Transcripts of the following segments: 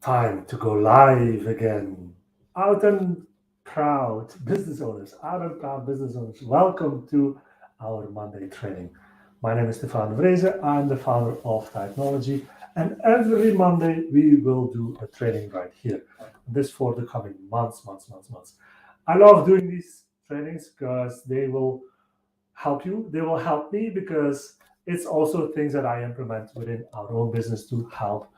Time to go live again. Out and proud business owners, out and proud business owners, welcome to our Monday training. My name is Stefan Vreese. I'm the founder of Technology, and every Monday we will do a training right here. This for the coming months. I love doing these trainings because they will help you. They will help me because it's also things that I implement within our own business to help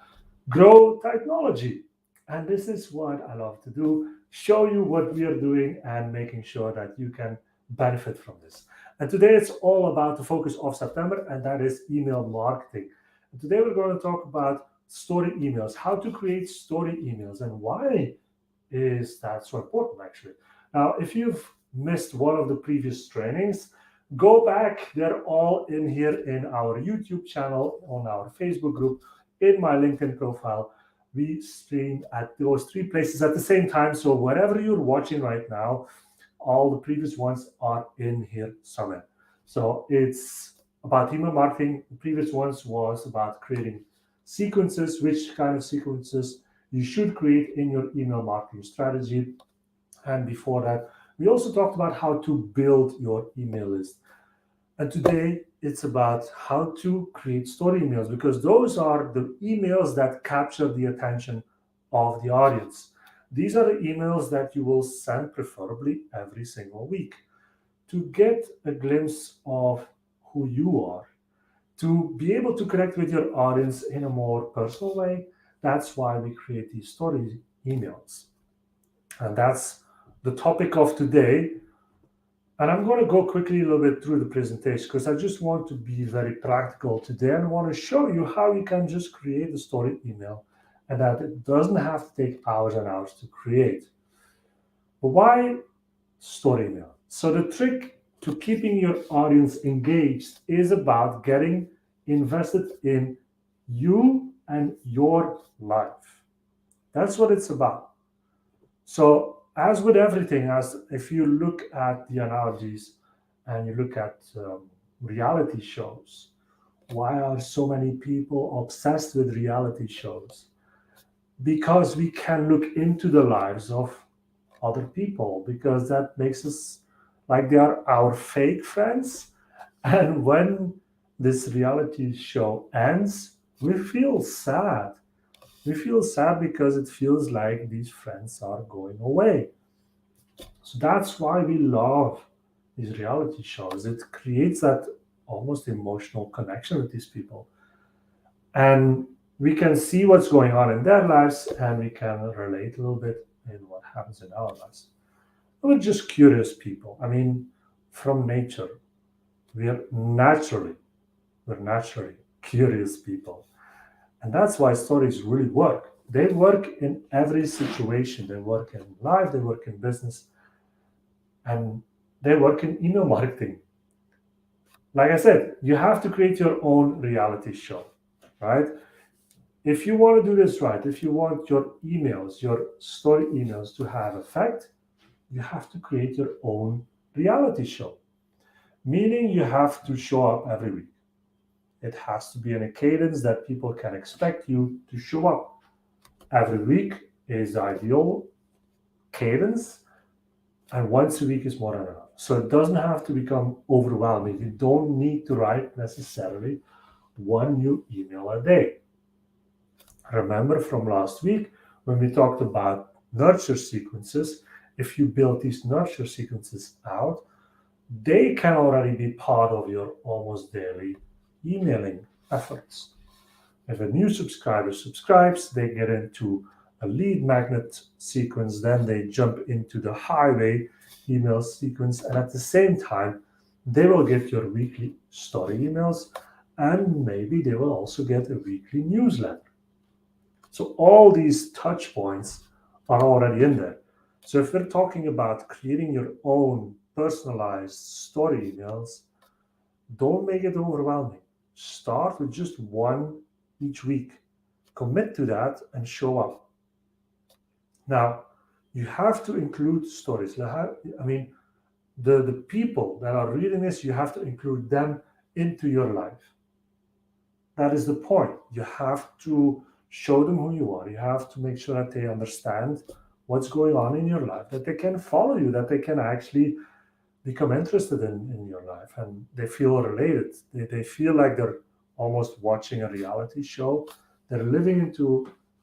grow technology. And this is what I love to do, show you what we are doing and making sure that you can benefit from this. And today it's all about the focus of September, and that is email marketing. And today we're going to talk about story emails, how to create story emails, and why is that so important actually. Now, if you've missed one of the previous trainings, go back. They're all in here in our YouTube channel, on our Facebook group, in my LinkedIn profile. We stream at those three places at the same time. So whatever you're watching right now, all the previous ones are in here somewhere. So it's about email marketing. The previous ones was about creating sequences, which kind of sequences you should create in your email marketing strategy. And before that, we also talked about how to build your email list. And today it's about how to create story emails because those are the emails that capture the attention of the audience. These are the emails that you will send preferably every single week to get a glimpse of who you are, to be able to connect with your audience in a more personal way. That's why we create these story emails. And that's the topic of today. And I'm going to go quickly a little bit through the presentation because I just want to be very practical today and I want to show you how you can just create a story email and that it doesn't have to take hours and hours to create. But why story email? So the trick to keeping your audience engaged is about getting invested in you and your life. That's what it's about. So as with everything, as if you look at the analogies and you look at reality shows, why are so many people obsessed with reality shows? Because we can look into the lives of other people, because that makes us like they are our fake friends. And when this reality show ends, we feel sad. We feel sad because it feels like these friends are going away. So that's why we love these reality shows. It creates that almost emotional connection with these people. And we can see what's going on in their lives and we can relate a little bit in what happens in our lives. We're just curious people. I mean, from nature, we are naturally, we're naturally curious people. And that's why stories really work. They work in every situation. They work in life, they work in business, and they work in email marketing. Like I said, you have to create your own reality show, right? If you want to do this right, if you want your emails, your story emails to have effect, you have to create your own reality show. Meaning you have to show up every week. It has to be in a cadence that people can expect you to show up. Every week is the ideal cadence, and once a week is more than enough. So it doesn't have to become overwhelming. You don't need to write necessarily one new email a day. Remember from last week when we talked about nurture sequences, if you build these nurture sequences out, they can already be part of your almost daily emailing efforts. If a new subscriber subscribes, they get into a lead magnet sequence, then they jump into the highway email sequence, and at the same time, they will get your weekly story emails, and maybe they will also get a weekly newsletter. So all these touch points are already in there. So if we're talking about creating your own personalized story emails, don't make it overwhelming. Start with just one each week. Commit to that and show up. Now, you have to include stories. I mean, the people that are reading this, you have to include them into your life. That is the point. You have to show them who you are. You have to make sure that they understand what's going on in your life, that they can follow you, that they can actually become interested in your life, and they feel related. They feel like they're almost watching a reality show. They're living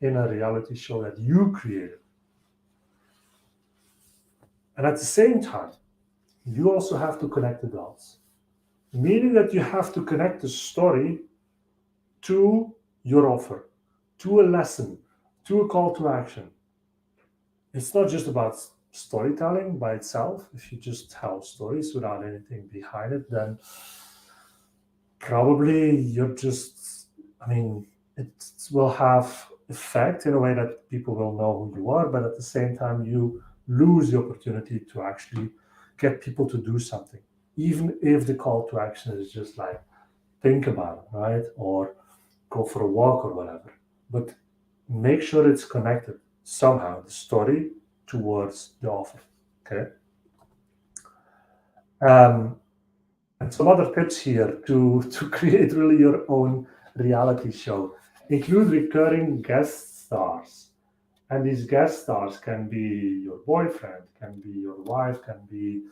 in a reality show that you created. And at the same time, you also have to connect the dots, meaning that you have to connect the story to your offer, to a lesson, to a call to action. It's not just about storytelling by itself. If you just tell stories without anything behind it, then probably you're just, I mean, it will have effect in a way that people will know who you are, but at the same time, you lose the opportunity to actually get people to do something, even if the call to action is just like, think about it, right? Or go for a walk or whatever. But make sure it's connected somehow, the story towards the offer. Okay. Um, and some other tips here to create really your own reality show. Include recurring guest stars. And these guest stars can be your boyfriend, can be your wife, can be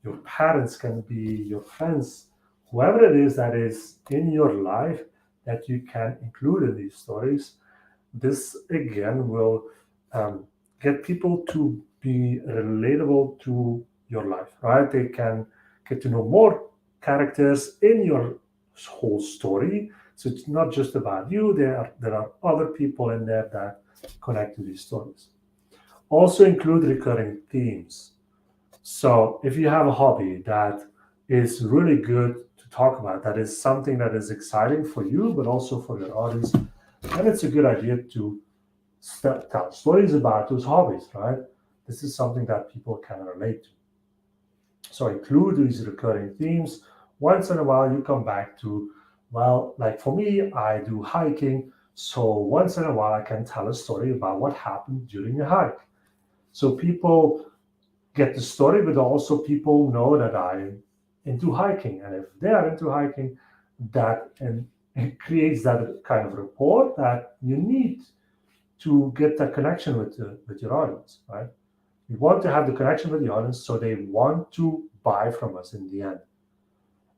your parents, can be your friends, whoever it is that is in your life that you can include in these stories. This again will um, get people to be relatable to your life, right? They can get to know more characters in your whole story. So it's not just about you. There are other people in there that connect to these stories. Also include recurring themes. So if you have a hobby that is really good to talk about, that is something that is exciting for you, but also for your audience, then it's a good idea to tell stories about those hobbies, right? This is something that people can relate to. So include these recurring themes. Once in a while, you come back to, well, like for me, I do hiking. So once in a while, I can tell a story about what happened during a hike. So people get the story, but also people know that I'm into hiking. And if they are into hiking, that and it creates that kind of rapport that you need to get that connection with your audience, right? We want to have the connection with the audience so they want to buy from us in the end.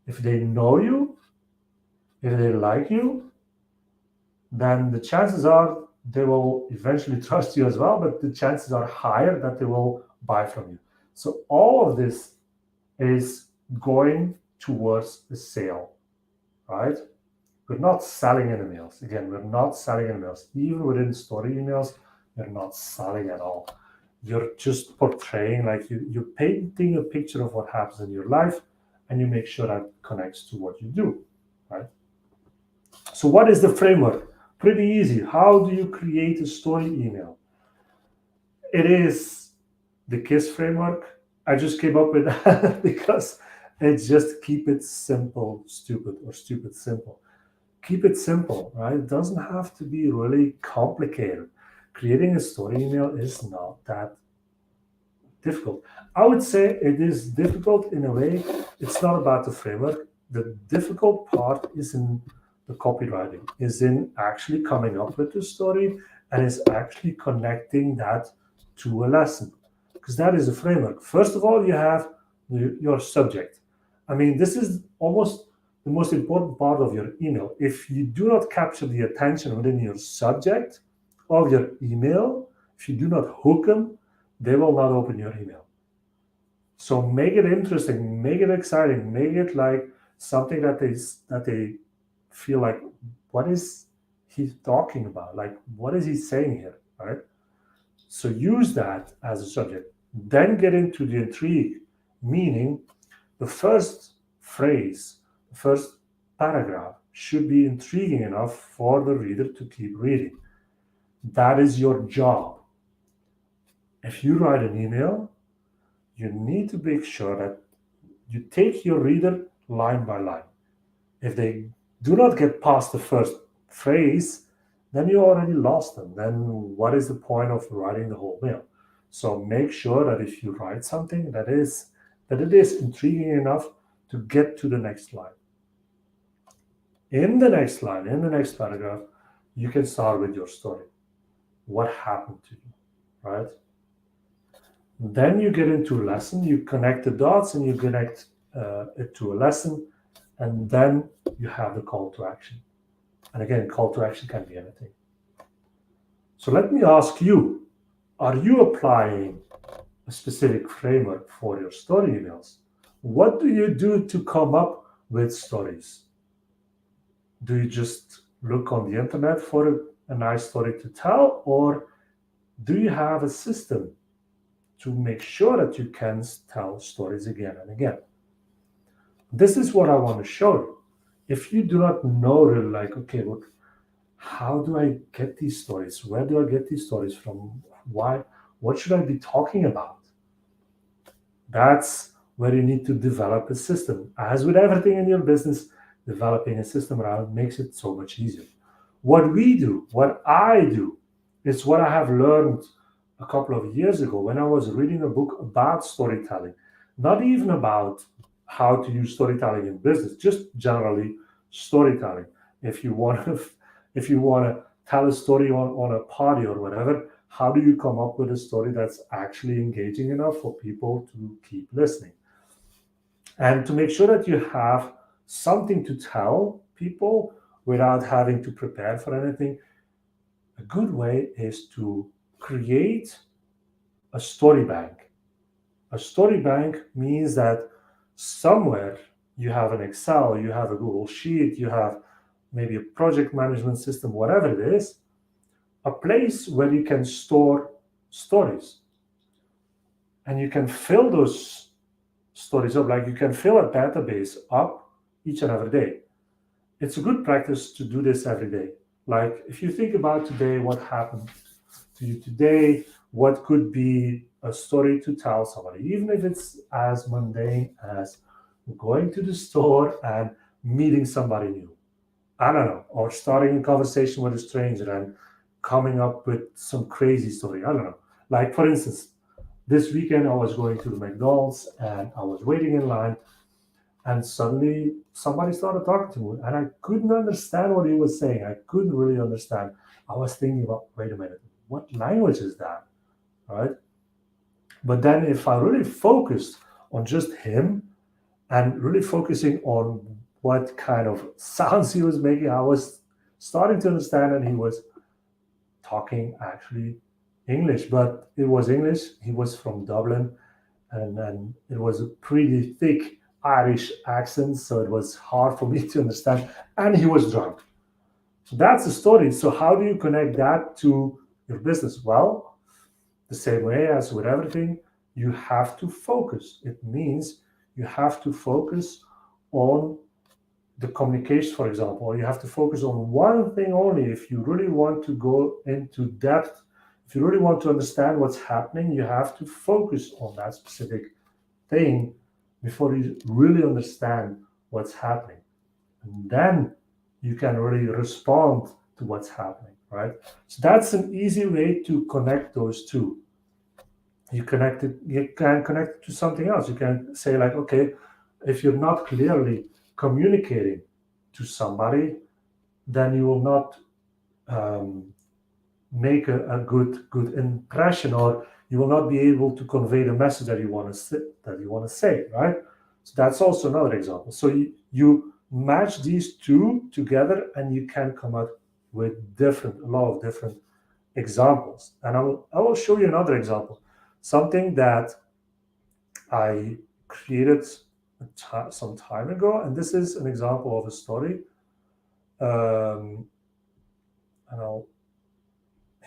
If they know you, if they like you, then the chances are they will eventually trust you as well, but the chances are higher that they will buy from you. So all of this is going towards the sale, right? We're not selling in emails. Again, we're not selling in emails. Even within story emails, we're not selling at all. You're just portraying, like you're painting a picture of what happens in your life, and you make sure that connects to what you do, right? So what is the framework? Pretty easy. How do you create a story email? It is the KISS framework. I just came up with that because it's just keep it simple, stupid, or stupid simple. Keep it simple, right? It doesn't have to be really complicated. Creating a story email is not that difficult. I would say it is difficult in a way. It's not about the framework. The difficult part is in the copywriting, is in actually coming up with the story and is actually connecting that to a lesson. Because that is a framework. First of all, you have your subject. I mean, this is almost the most important part of your email. If you do not capture the attention within your subject of your email, if you do not hook them, they will not open your email. So make it interesting, make it exciting, make it like something that they feel like, what is he talking about? Like, what is he saying here? Right? So use that as a subject. Then get into the intrigue, meaning the first phrase, the first paragraph should be intriguing enough for the reader to keep reading. That is your job. If you write an email, you need to make sure that you take your reader line by line. If they do not get past the first phrase, then you already lost them. Then what is the point of writing the whole mail? So make sure that if you write something that it is intriguing enough to get to the next line. In the next line, in the next paragraph, you can start with your story. What happened to you, right? Then you get into a lesson, you connect the dots and you connect it to a lesson, and then you have the call to action. And again, call to action can be anything. So let me ask you, are you applying a specific framework for your story emails? What do you do to come up with stories? Do you just look on the internet for a nice story to tell, or do you have a system to make sure that you can tell stories again and again? This is what I want to show you. If you do not know, really, like, okay, look, how do I get these stories? Where do I get these stories from? Why? What should I be talking about? That's where you need to develop a system. As with everything in your business, developing a system around it makes it so much easier. What we do, what I do, is what I have learned a couple of years ago when I was reading a book about storytelling, not even about how to use storytelling in business, just generally storytelling. If you want to, if you want to tell a story on a party or whatever, how do you come up with a story that's actually engaging enough for people to keep listening? And to make sure that you have something to tell people without having to prepare for anything, a good way is to create a story bank. A story bank means that somewhere you have an Excel, you have a Google Sheet, you have maybe a project management system, whatever it is, a place where you can store stories. And you can fill those stories up, like you can fill a database up each and every day. It's a good practice to do this every day. Like if you think about today, what happened to you today, what could be a story to tell somebody, even if it's as mundane as going to the store and meeting somebody new. I don't know, or starting a conversation with a stranger and coming up with some crazy story. I don't know. Like, for instance, this weekend I was going to the McDonald's and I was waiting in line, and suddenly somebody started talking to me, and I couldn't understand what he was saying. I couldn't really understand. I was thinking about, wait a minute, what language is that? Right? But then if I really focused on just him and really focusing on what kind of sounds he was making, I was starting to understand, and he was talking actually English, but it was English. He was from Dublin, and it was a pretty thick Irish accent, so it was hard for me to understand. And he was drunk. So that's the story. So how do you connect that to your business? Well, the same way as with everything, you have to focus. It means you have to focus on the communication, for example, or you have to focus on one thing only. If you really want to go into depth, if you really want to understand what's happening, you have to focus on that specific thing before you really understand what's happening. And then you can really respond to what's happening, right? So that's an easy way to connect those two. You can connect it to something else. You can say, like, okay, if you're not clearly communicating to somebody, then you will not make a good impression, or you will not be able to convey the message that you want to say, right? So that's also another example. So you match these two together, and you can come up with a lot of different examples. And I will show you another example, something that I created some time ago, and this is an example of a story. And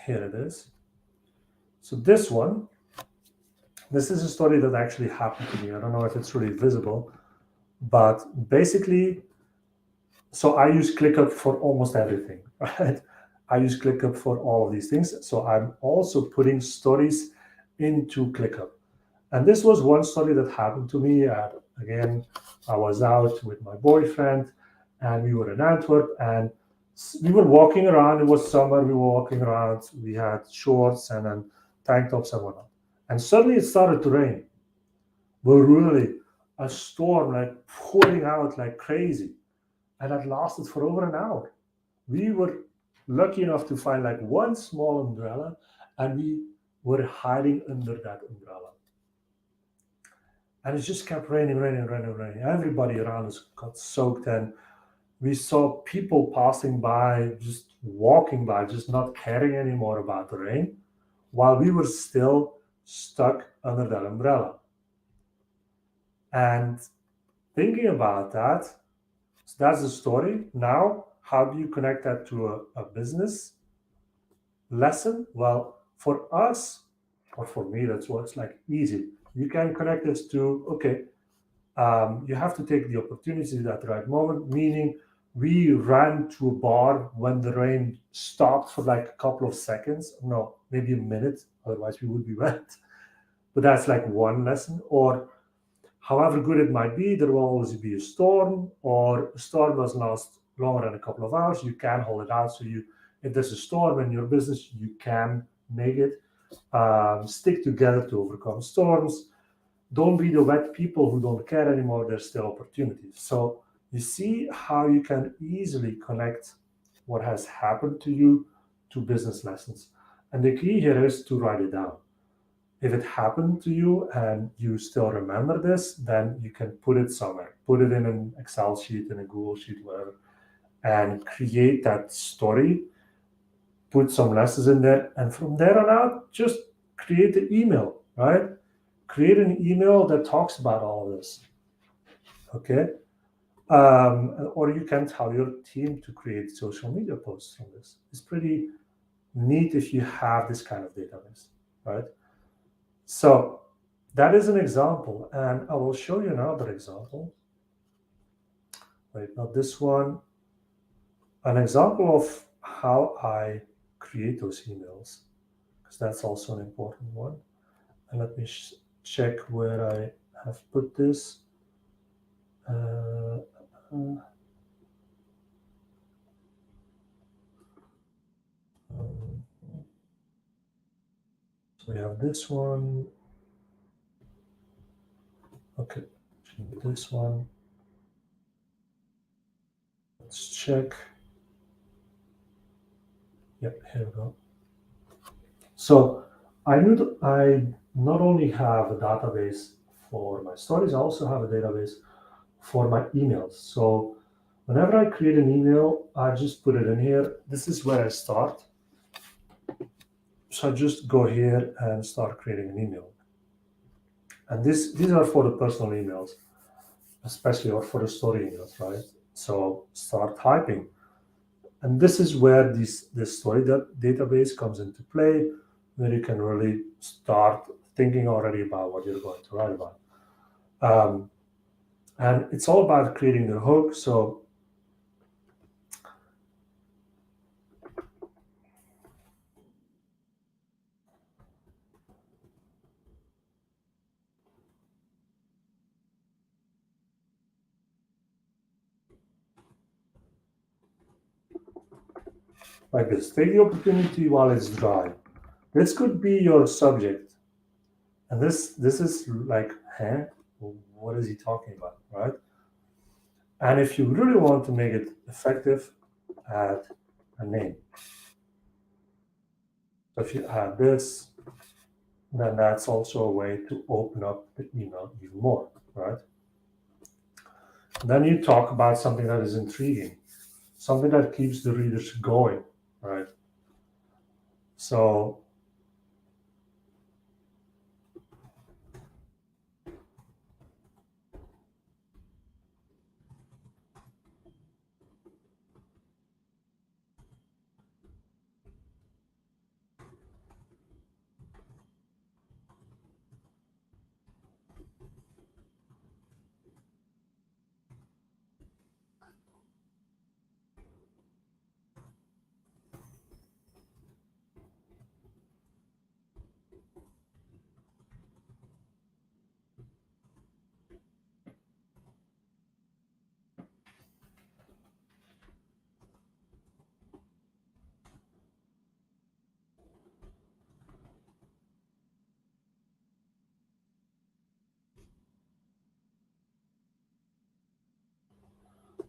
here it is. So this is a story that actually happened to me. I don't know if it's really visible, but basically, so I use ClickUp for almost everything, right? I use ClickUp for all of these things. So I'm also putting stories into ClickUp. And this was one story that happened to me. Again, I was out with my boyfriend, and we were in Antwerp, and we were walking around. It was summer. We were walking around. We had shorts and then tank tops and whatnot. And suddenly it started to rain. But really, a storm like pouring out like crazy. And that lasted for over an hour. We were lucky enough to find like one small umbrella, and we were hiding under that umbrella. And it just kept raining, raining, raining, raining. Everybody around us got soaked, and we saw people passing by, just walking by, just not caring anymore about the rain, while we were still stuck under that umbrella. And thinking about that, so that's the story. Now, how do you connect that to a business lesson? Well, for us, or for me, that's what's like easy. You can connect this to, okay, you have to take the opportunity at the right moment, meaning we ran to a bar when the rain stopped for like a couple of seconds, no, maybe a minute, otherwise we would be wet. But that's like one lesson. Or however good it might be, there will always be a storm, or a storm doesn't last longer than a couple of hours. You can hold it out. So you, if there's a storm in your business, you can make it. Stick together to overcome storms. Don't be the wet people who don't care anymore. There's still opportunities. So you see how you can easily connect what has happened to you to business lessons. And the key here is to write it down. If it happened to you and you still remember this, then you can put it somewhere. Put it in an Excel sheet, in a Google sheet, whatever, and create that story. Put some lessons in there. And from there on out, just create the email, right? Create an email that talks about all of this. Okay. Or you can tell your team to create social media posts from this. It's pretty neat if you have this kind of database, right? So that is an example, and I will show you another example. Wait, not this one. An example of how I create those emails, because that's also an important one. And let me check where I have put this. Uh, um, so we have this one. Okay, this one. Let's check. Yep, here we go. So I knew that I not only have a database for my stories, I also have a database for my emails. So whenever I create an email, I just put it in here. This is where I start. So I just go here and start creating an email. And these are for the personal emails, especially, or for the story emails, right? So start typing. And this is where this story database comes into play, where you can really start thinking already about what you're going to write about. Um, and it's all about creating the hook. So like this, take the opportunity while it's dry. This could be your subject, and this is like, huh? What is he talking about, right? And if you really want to make it effective, add a name. So if you add this, then that's also a way to open up the email even more, right? Then you talk about something that is intriguing, something that keeps the readers going, right? So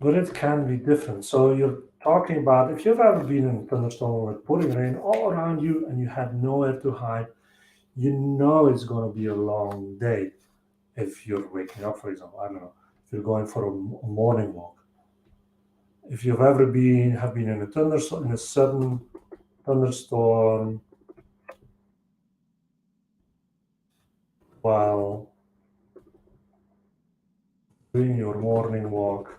but it can be different. So you're talking about if you've ever been in a thunderstorm with pouring rain all around you and you have nowhere to hide, you know it's going to be a long day. If you're waking up, for example, I don't know, if you're going for a morning walk. If you've ever been in a thunderstorm, in a sudden thunderstorm while doing your morning walk,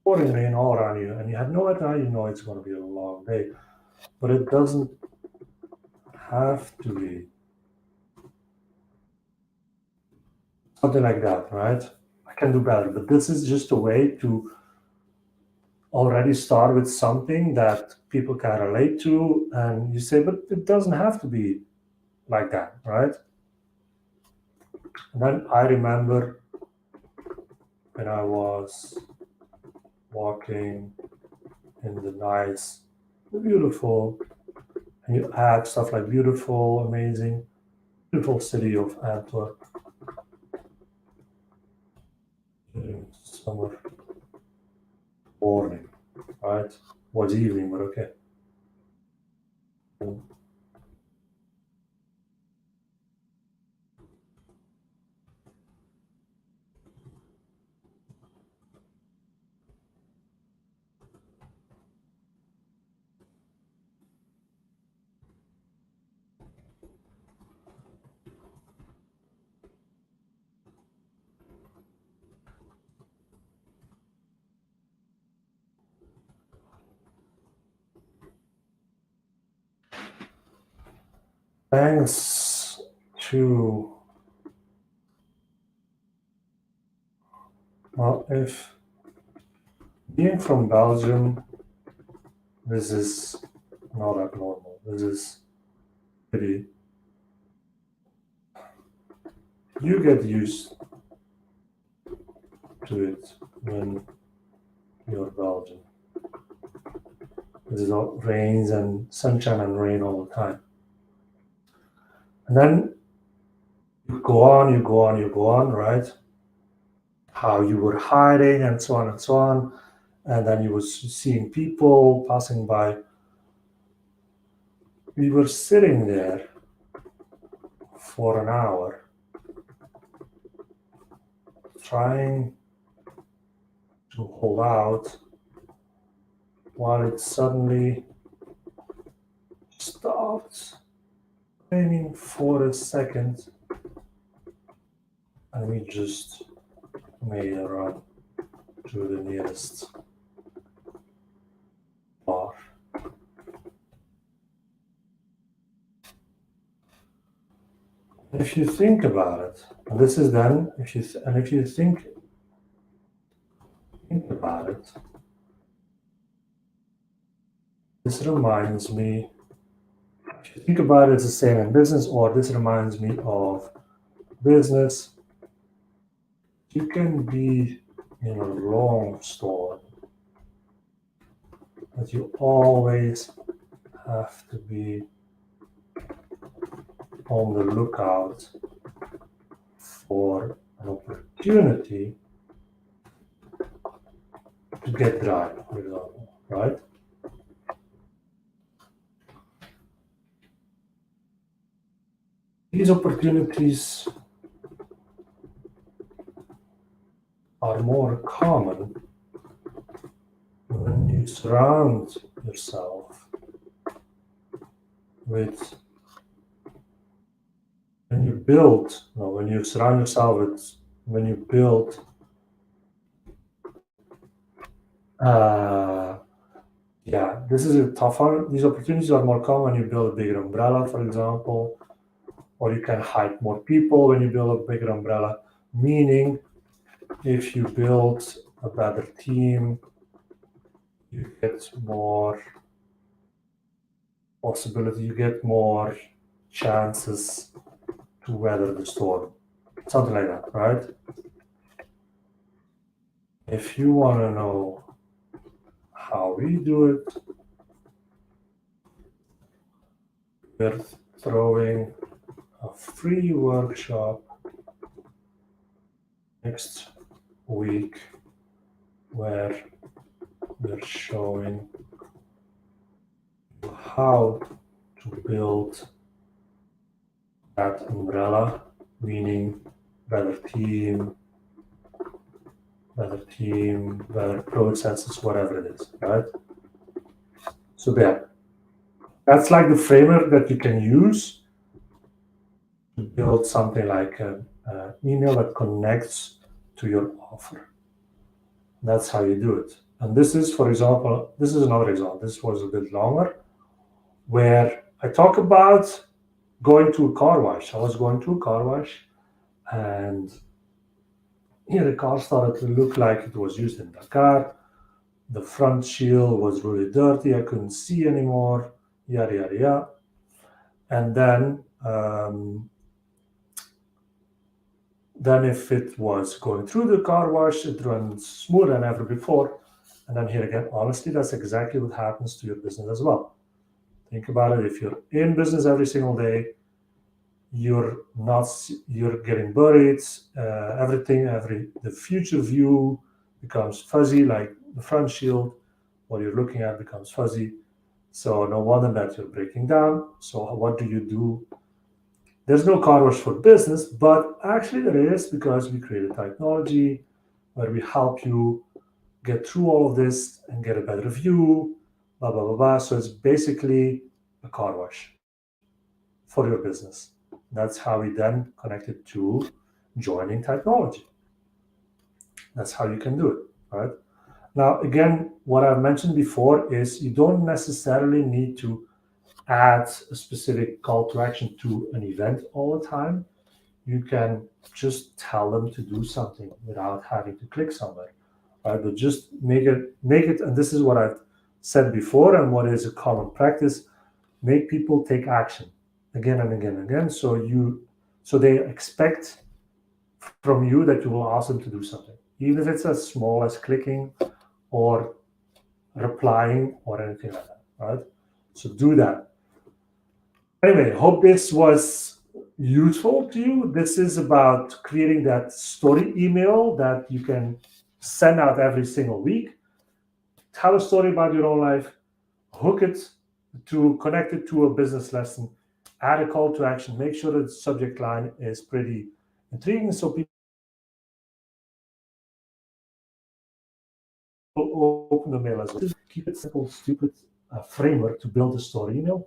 pouring rain all around you, and you have no idea, you know it's going to be a long day. But it doesn't have to be something like that, right? I can do better, but this is just a way to already start with something that people can relate to, and you say, but it doesn't have to be like that, right? And then I remember when I was walking in the nice, beautiful, and you add stuff like beautiful, amazing, beautiful city of Antwerp during summer morning, right? Was evening, but okay. Thanks to, well, if being from Belgium, this is not abnormal. This is pretty, you get used to it when you're Belgian. This is all rains and sunshine and rain all the time. And then you go on, you go on, you go on, right? How you were hiding and so on and so on. And then you were seeing people passing by. We were sitting there for an hour trying to hold out while it suddenly stopped raining for a second, and we just made a run to the nearest bar. If you think about it, and this is then, if you think about it, this reminds me. If you think about it, it's the same in business, or this reminds me of business. You can be in a long storm, but you always have to be on the lookout for an opportunity to get dry, for example, right? These opportunities are more common when you surround yourself with, when you build, no, when you surround yourself with, when you build yeah, this is a tougher. These opportunities are more common when you build a bigger umbrella, for example, or you can hide more people when you build a bigger umbrella. Meaning, if you build a better team, you get more possibility, you get more chances to weather the storm. Something like that, right? If you want to know how we do it, we're throwing a free workshop next week where we're showing how to build that umbrella, meaning better team, better processes, whatever it is, right? So there, that's like the framework that you can use to build something like an email that connects to your offer. That's how you do it. And this is, for example, this is another example. This was a bit longer, where I talk about going to a car wash. I was going to a car wash, and the car started to look like it was used in Dakar. The front shield was really dirty. I couldn't see anymore. Yada yada yada. And then if it was going through the car wash, it runs smoother than ever before. And then here again, honestly, that's exactly what happens to your business as well. Think about it. If you're in business every single day, you're getting buried. The future view becomes fuzzy, like the front shield. What you're looking at becomes fuzzy. So no wonder that you're breaking down. So what do you do? There's no car wash for business, but actually there is, because we created technology where we help you get through all of this and get a better view, blah, blah, blah, blah. So it's basically a car wash for your business. That's how we then connect it to joining technology. That's how you can do it, right? Now, again, what I've mentioned before is you don't necessarily need to add a specific call to action to an event all the time. You can just tell them to do something without having to click somewhere, right? But just make it, and this is what I've said before and what is a common practice, make people take action again and again and again. So they expect from you that you will ask them to do something, even if it's as small as clicking or replying or anything like that, right? So do that. Anyway, hope this was useful to you. This is about creating that story email that you can send out every single week. Tell a story about your own life, hook it to connect it to a business lesson, add a call to action, make sure that the subject line is pretty intriguing so people open the mail as well. Keep it simple, stupid framework to build a story email.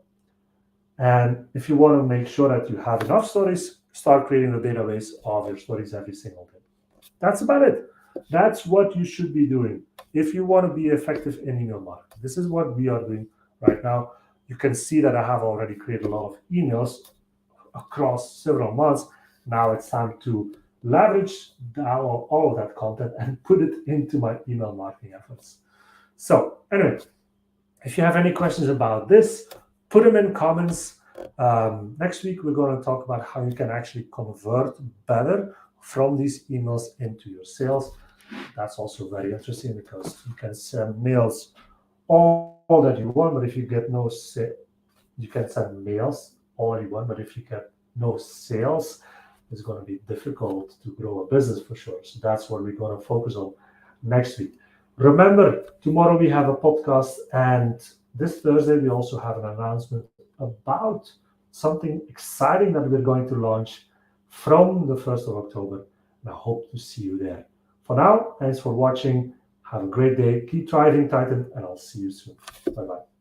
And if you want to make sure that you have enough stories, start creating a database of your stories every single day. That's about it. That's what you should be doing if you want to be effective in email marketing. This is what we are doing right now. You can see that I have already created a lot of emails across several months. Now it's time to leverage all of that content and put it into my email marketing efforts. So anyway, if you have any questions about this, put them in comments. Next week, we're going to talk about how you can actually convert better from these emails into your sales. That's also very interesting because you can send mails all that you want, but if you get no sale, you can send mails all you want, but if you get no sales, it's going to be difficult to grow a business for sure. So that's what we're going to focus on next week. Remember, tomorrow we have a podcast, and this Thursday we also have an announcement about something exciting that we're going to launch from the 1st of October. And I hope to see you there. For now, thanks for watching. Have a great day. Keep thriving, Titan, and I'll see you soon. Bye-bye.